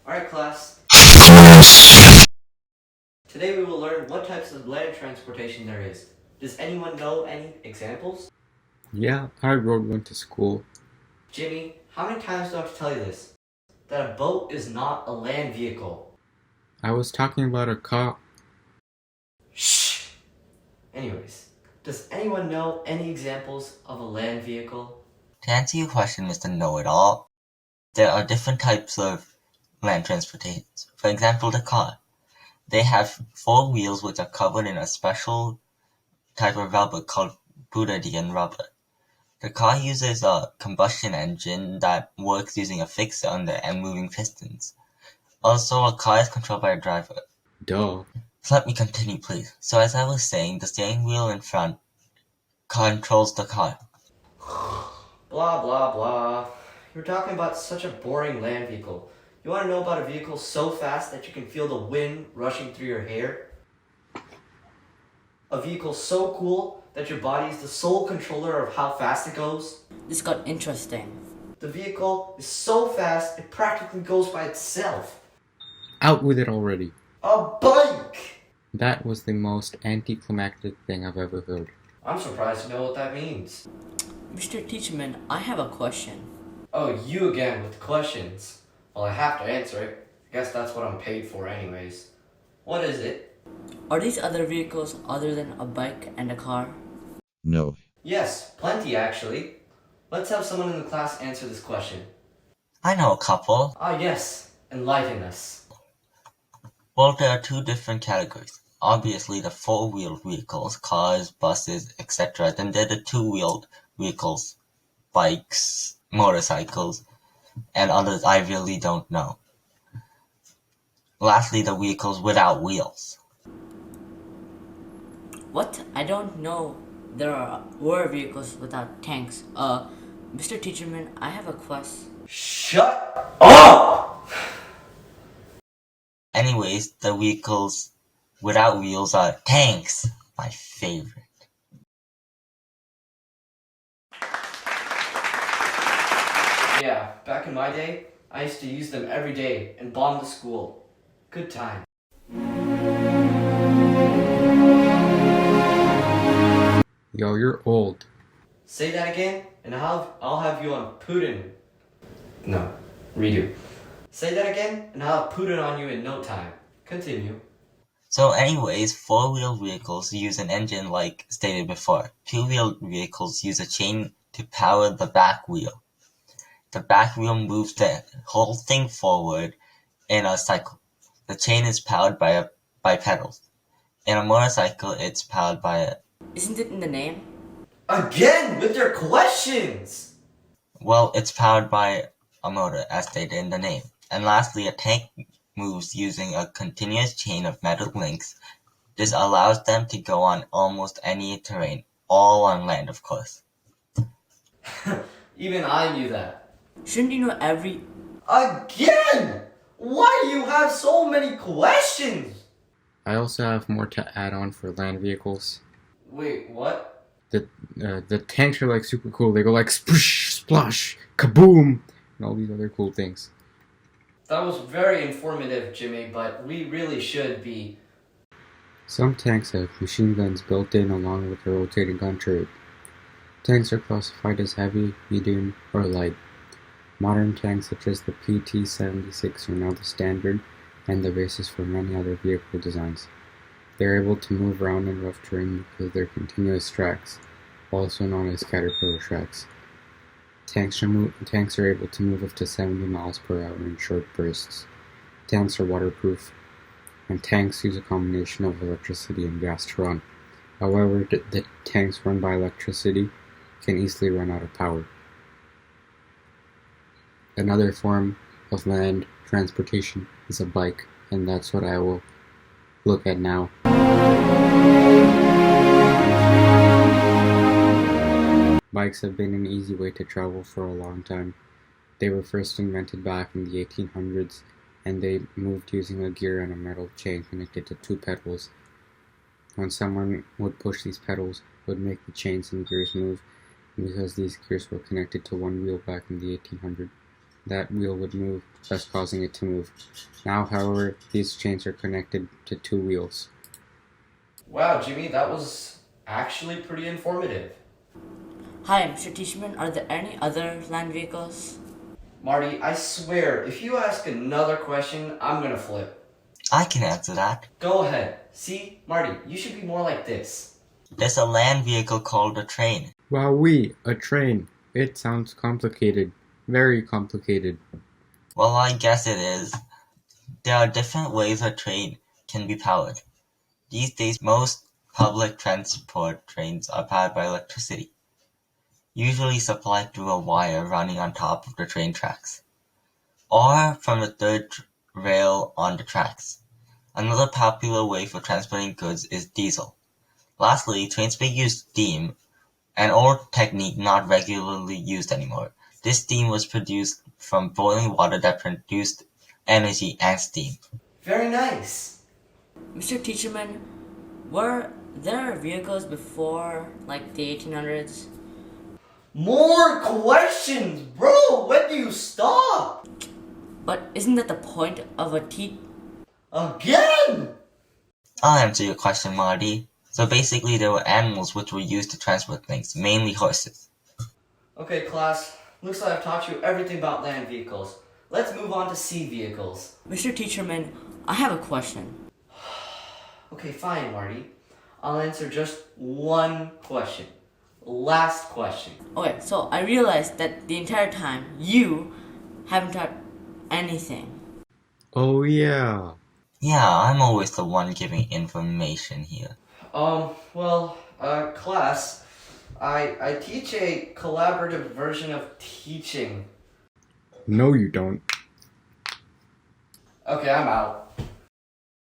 Alright class, today we will learn what types of land transportation there is. Does anyone know any examples? Yeah, I rode one to school. Jimmy, how many times do I have to tell you this? That a boat is not a land vehicle. I was talking about a car. Shh! Anyways, does anyone know any examples of a land vehicle? To answer your question, Mr. Know-It-all, there are different types of land transportation. For example, the car. They have four wheels which are covered in a special type of rubber called Butadiene rubber. The car uses a combustion engine that works using a fixed cylinder and moving pistons. Also, a car is controlled by a driver. Duh. So let me continue, please. So as I was saying, the steering wheel in front controls the car. Blah blah blah. You're talking about such a boring land vehicle. You want to know about a vehicle so fast that you can feel the wind rushing through your hair? A vehicle so cool that your body is the sole controller of how fast it goes? This got interesting. The vehicle is so fast it practically goes by itself. Out with it already. A bike! That was the most anticlimactic thing I've ever heard. I'm surprised to know what that means. Mr. Teacherman, I have a question. Oh, you again with questions. Well, I have to answer it. I guess that's what I'm paid for anyways. What is it? Are these other vehicles other than a bike and a car? No. Yes, plenty actually. Let's have someone in the class answer this question. I know a couple. Ah yes, enlighten us. Well, there are two different categories. Obviously, the four-wheeled vehicles, cars, buses, etc. Then there are the two-wheeled vehicles, bikes, motorcycles, and others I really don't know. Lastly, the vehicles without wheels. What? I don't know. Were vehicles without tanks. Mr. Teacherman, I have a question. Shut up! Anyways, the vehicles without wheels are tanks, my favorite. Yeah, back in my day, I used to use them every day and bomb the school. Good time. Yo, you're old. Say that again, and I'll have you on Putin. No, redo. Say that again, and I'll have Putin on you in no time. Continue. So anyways, four-wheeled vehicles use an engine like stated before. Two-wheeled vehicles use a chain to power the back wheel. The back wheel moves the whole thing forward in a cycle. The chain is powered by pedals. In a motorcycle, it's powered by a... Isn't it in the name? Again with your questions! Well, it's powered by a motor, as stated in the name. And lastly, a tank moves using a continuous chain of metal links. This allows them to go on almost any terrain, all on land, of course. Even I knew that. Shouldn't you know every... Again! Why do you have so many questions? I also have more to add on for land vehicles. Wait, what? The tanks are like super cool. They go like sploosh, splash, kaboom, and all these other cool things. That was very informative, Jimmy, but we really should be... Some tanks have machine guns built in along with a rotating gun turret. Tanks are classified as heavy, medium, or light. Modern tanks such as the PT-76 are now the standard and the basis for many other vehicle designs. They are able to move around in rough terrain because of their continuous tracks, also known as caterpillar tracks. Tanks are able to move up to 70 miles per hour in short bursts. Tanks are waterproof, and tanks use a combination of electricity and gas to run. However, the tanks run by electricity can easily run out of power. Another form of land transportation is a bike, and that's what I will look at now. Bikes have been an easy way to travel for a long time. They were first invented back in the 1800s, and they moved using a gear and a metal chain connected to two pedals. When someone would push these pedals, it would make the chains and gears move, and because these gears were connected to one wheel back in the 1800s, that wheel would move, thus causing it to move. Now, however, these chains are connected to two wheels. Wow, Jimmy, that was actually pretty informative. Hi, Mr. Teachman, are there any other land vehicles? Marty, I swear, if you ask another question, I'm gonna flip. I can answer that. Go ahead. See, Marty, you should be more like this. There's a land vehicle called a train. Wowee, a train. It sounds complicated. Very complicated. Well, I guess it is. There are different ways a train can be powered. These days, most public transport trains are powered by electricity, usually supplied through a wire running on top of the train tracks, or from a third rail on the tracks. Another popular way for transporting goods is diesel. Lastly, trains may use steam, an old technique not regularly used anymore. This steam was produced from boiling water that produced energy and steam. Very nice. Mr. Teacherman, were there vehicles before, like, the 1800s? More questions, bro! When do you stop? But isn't that the point of a Again! I'll answer your question, Marty. So basically, there were animals which were used to transport things, mainly horses. Okay, class. Looks like I've taught you everything about land vehicles. Let's move on to sea vehicles. Mr. Teacherman, I have a question. Okay, fine, Marty. I'll answer just one question. Last question. Okay, so I realized that the entire time you haven't taught anything. Oh yeah. Yeah, I'm always the one giving information here. Class, I teach a collaborative version of teaching. No, you don't. Okay, I'm out.